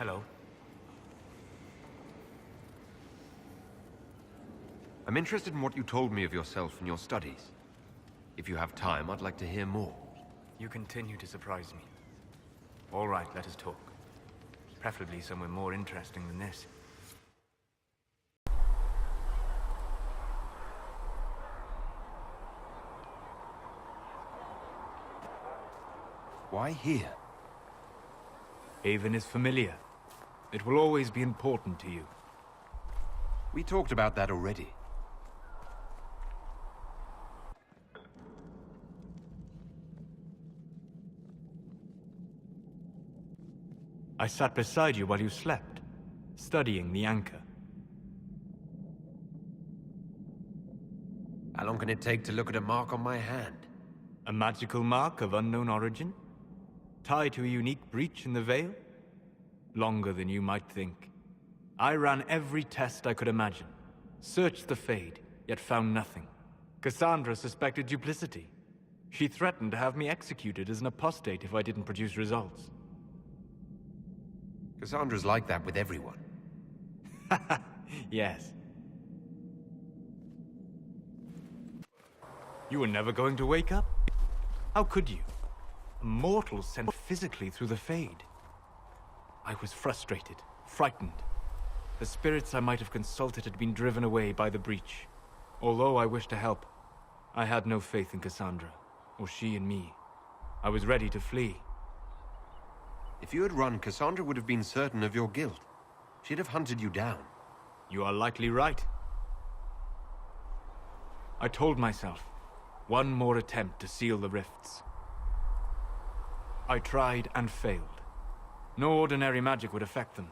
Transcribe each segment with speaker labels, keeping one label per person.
Speaker 1: Hello.
Speaker 2: I'm interested in what you told me of yourself and your studies. If you have time, I'd like to hear more.
Speaker 1: You continue to surprise me. All right, let us talk. Preferably somewhere more interesting than this.
Speaker 2: Why here?
Speaker 1: Haven is familiar. It will always be important to you.
Speaker 2: We talked about that already.
Speaker 1: I sat beside you while you slept, studying the anchor.
Speaker 2: How long can it take to look at a mark on my hand?
Speaker 1: A magical mark of unknown origin? Tied to a unique breach in the veil? Longer than you might think. I ran every test I could imagine. Searched the Fade, yet found nothing. Cassandra suspected duplicity. She threatened to have me executed as an apostate if I didn't produce results.
Speaker 2: Cassandra's like that with everyone.
Speaker 1: Yes. You were never going to wake up? How could you? A mortal sent physically through the Fade. I was frustrated, frightened. The spirits I might have consulted had been driven away by the breach. Although I wished to help, I had no faith in Cassandra, or she in me. I was ready to flee.
Speaker 2: If you had run, Cassandra would have been certain of your guilt. She'd have hunted you down.
Speaker 1: You are likely right. I told myself, one more attempt to seal the rifts. I tried and failed. No ordinary magic would affect them.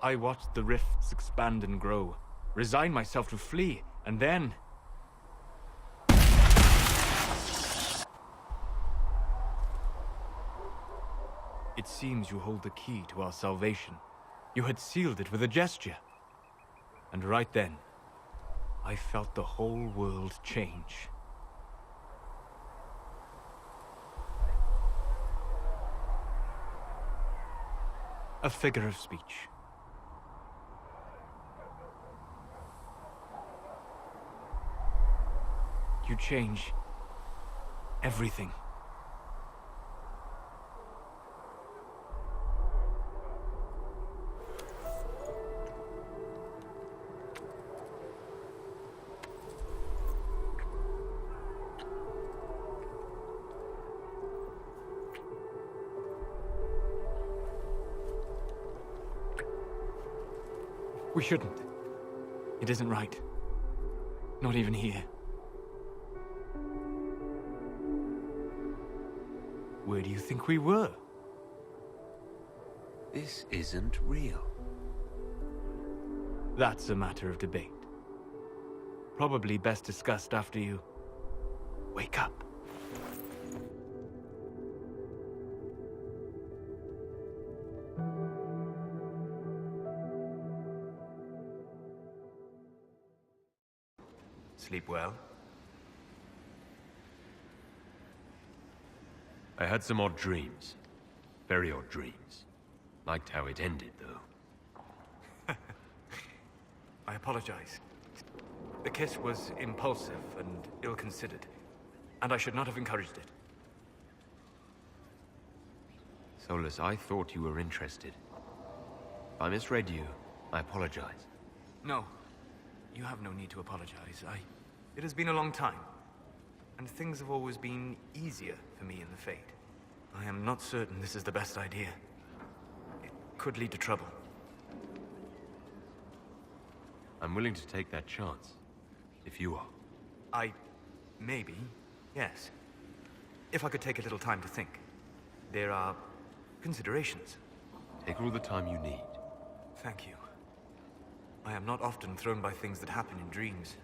Speaker 1: I watched the rifts expand and grow, resigned myself to flee, and then... It seems you hold the key to our salvation. You had sealed it with a gesture. And right then, I felt the whole world change. A figure of speech. You change everything. We shouldn't. It isn't right. Not even here. Where do you think we were?
Speaker 2: This isn't real.
Speaker 1: That's a matter of debate. Probably best discussed after you wake up. Sleep well?
Speaker 2: I had some odd dreams. Very odd dreams. Liked how it ended, though.
Speaker 1: I apologize. The kiss was impulsive and ill-considered, and I should not have encouraged it.
Speaker 2: Solas, I thought you were interested. If I misread you, I apologize.
Speaker 1: No. You have no need to apologize. It has been a long time, and things have always been easier for me in the Fade. I am not certain this is the best idea. It could lead to trouble.
Speaker 2: I'm willing to take that chance, if you are.
Speaker 1: Maybe, yes. If I could take a little time to think. There are considerations.
Speaker 2: Take all the time you need.
Speaker 1: Thank you. I am not often thrown by things that happen in dreams,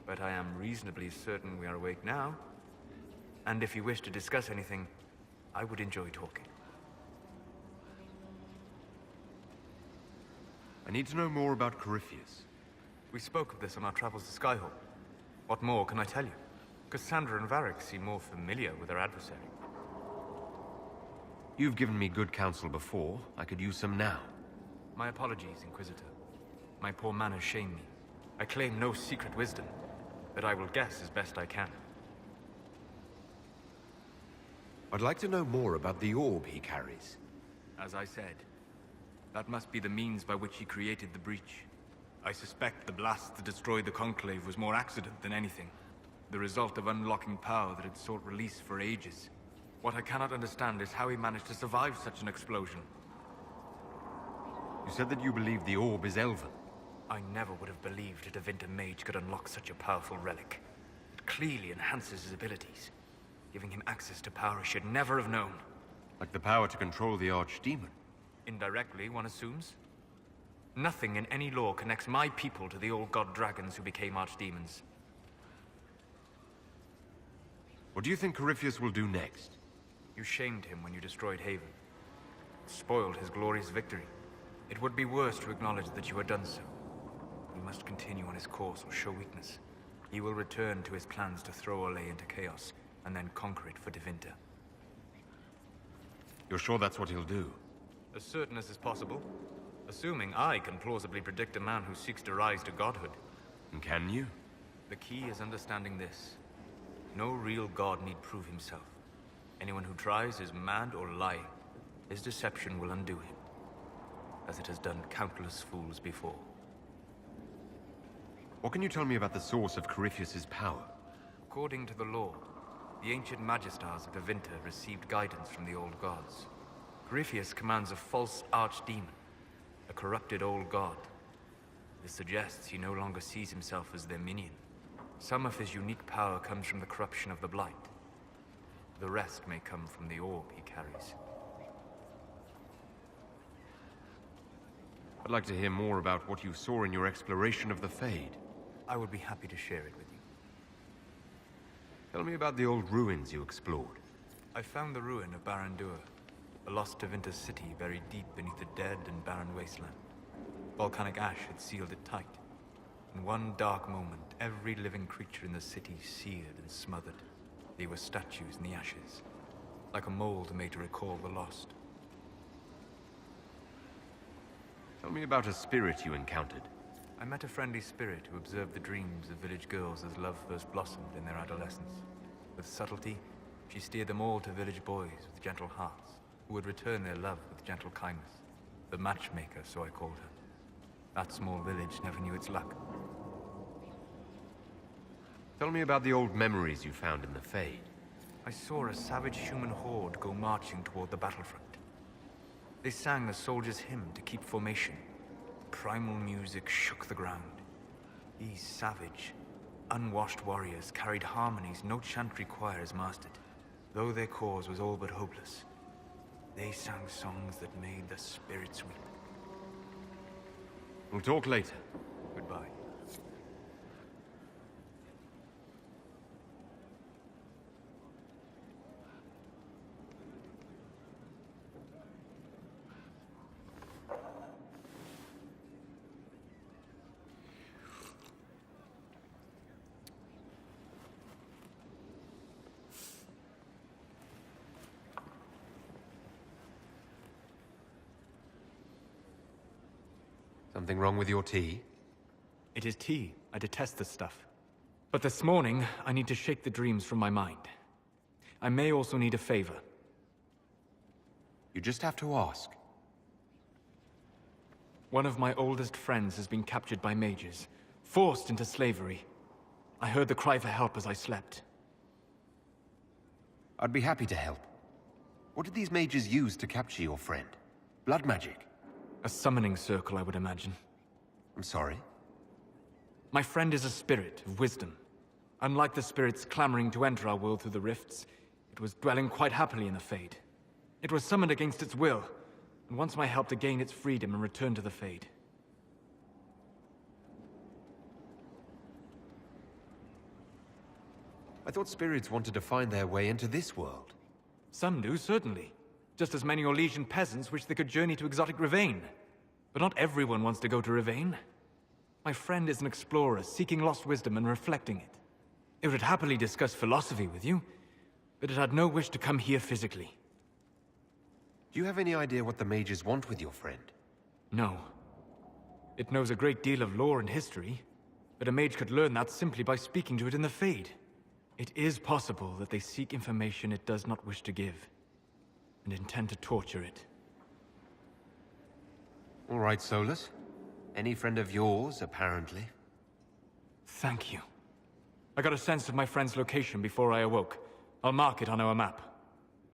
Speaker 1: but I am reasonably certain we are awake now. And if you wish to discuss anything, I would enjoy talking.
Speaker 2: I need to know more about Corypheus.
Speaker 1: We spoke of this on our travels to Skyhall. What more can I tell you? Cassandra and Varric seem more familiar with their adversary.
Speaker 2: You've given me good counsel before. I could use some now.
Speaker 1: My apologies, Inquisitor. My poor manners shame me. I claim no secret wisdom, but I will guess as best I can.
Speaker 2: I'd like to know more about the orb he carries.
Speaker 1: As I said, that must be the means by which he created the breach. I suspect the blast that destroyed the Conclave was more accident than anything. The result of unlocking power that had sought release for ages. What I cannot understand is how he managed to survive such an explosion.
Speaker 2: You said that you believe the orb is Elven.
Speaker 1: I never would have believed a Devinter mage could unlock such a powerful relic. It clearly enhances his abilities, giving him access to power he should never have known.
Speaker 2: Like the power to control the Archdemon.
Speaker 1: Indirectly, one assumes. Nothing in any law connects my people to the old god dragons who became archdemons.
Speaker 2: What do you think Corypheus will do next?
Speaker 1: You shamed him when you destroyed Haven. Spoiled his glorious victory. It would be worse to acknowledge that you had done so. He must continue on his course or show weakness. He will return to his plans to throw Olay into chaos, and then conquer it for Devinter.
Speaker 2: You're sure that's what he'll do?
Speaker 1: As certain as is possible. Assuming I can plausibly predict a man who seeks to rise to godhood.
Speaker 2: And can you?
Speaker 1: The key is understanding this. No real god need prove himself. Anyone who tries is mad or lying. His deception will undo him, as it has done countless fools before.
Speaker 2: What can you tell me about the source of Corypheus's power?
Speaker 1: According to the law, the ancient Magistars of Devinter received guidance from the old gods. Corypheus commands a false archdemon, a corrupted old god. This suggests he no longer sees himself as their minion. Some of his unique power comes from the corruption of the Blight. The rest may come from the orb he carries.
Speaker 2: I'd like to hear more about what you saw in your exploration of the Fade.
Speaker 1: I would be happy to share it with you.
Speaker 2: Tell me about the old ruins you explored.
Speaker 1: I found the ruin of Barandur, a lost Devinter city buried deep beneath a dead and barren wasteland. Volcanic ash had sealed it tight. In one dark moment, every living creature in the city seared and smothered. They were statues in the ashes, like a mold made to recall the lost.
Speaker 2: Tell me about a spirit you encountered.
Speaker 1: I met a friendly spirit who observed the dreams of village girls as love first blossomed in their adolescence. With subtlety, she steered them all to village boys with gentle hearts, who would return their love with gentle kindness. The matchmaker, so I called her. That small village never knew its luck.
Speaker 2: Tell me about the old memories you found in the Fade.
Speaker 1: I saw a savage human horde go marching toward the battlefront. They sang a soldier's hymn to keep formation. Primal music shook the ground. These savage, unwashed warriors carried harmonies no chantry choirs mastered. Though their cause was all but hopeless, they sang songs that made the spirits weep.
Speaker 2: We'll talk later.
Speaker 1: Goodbye.
Speaker 2: Something wrong with your tea?
Speaker 1: It is tea. I detest this stuff. But this morning, I need to shake the dreams from my mind. I may also need a favor.
Speaker 2: You just have to ask.
Speaker 1: One of my oldest friends has been captured by mages, forced into slavery. I heard the cry for help as I slept.
Speaker 2: I'd be happy to help. What did these mages use to capture your friend? Blood magic?
Speaker 1: A summoning circle, I would imagine.
Speaker 2: I'm sorry?
Speaker 1: My friend is a spirit of wisdom. Unlike the spirits clamoring to enter our world through the rifts, it was dwelling quite happily in the Fade. It was summoned against its will, and wants my help to gain its freedom and return to the Fade.
Speaker 2: I thought spirits wanted to find their way into this world.
Speaker 1: Some do, certainly. Just as many Orlesian peasants wish they could journey to exotic Rivain. But not everyone wants to go to Rivain. My friend is an explorer, seeking lost wisdom and reflecting it. It would happily discuss philosophy with you, but it had no wish to come here physically.
Speaker 2: Do you have any idea what the mages want with your friend?
Speaker 1: No. It knows a great deal of lore and history, but a mage could learn that simply by speaking to it in the Fade. It is possible that they seek information it does not wish to give, and intend to torture it.
Speaker 2: All right, Solas. Any friend of yours, apparently.
Speaker 1: Thank you. I got a sense of my friend's location before I awoke. I'll mark it on our map.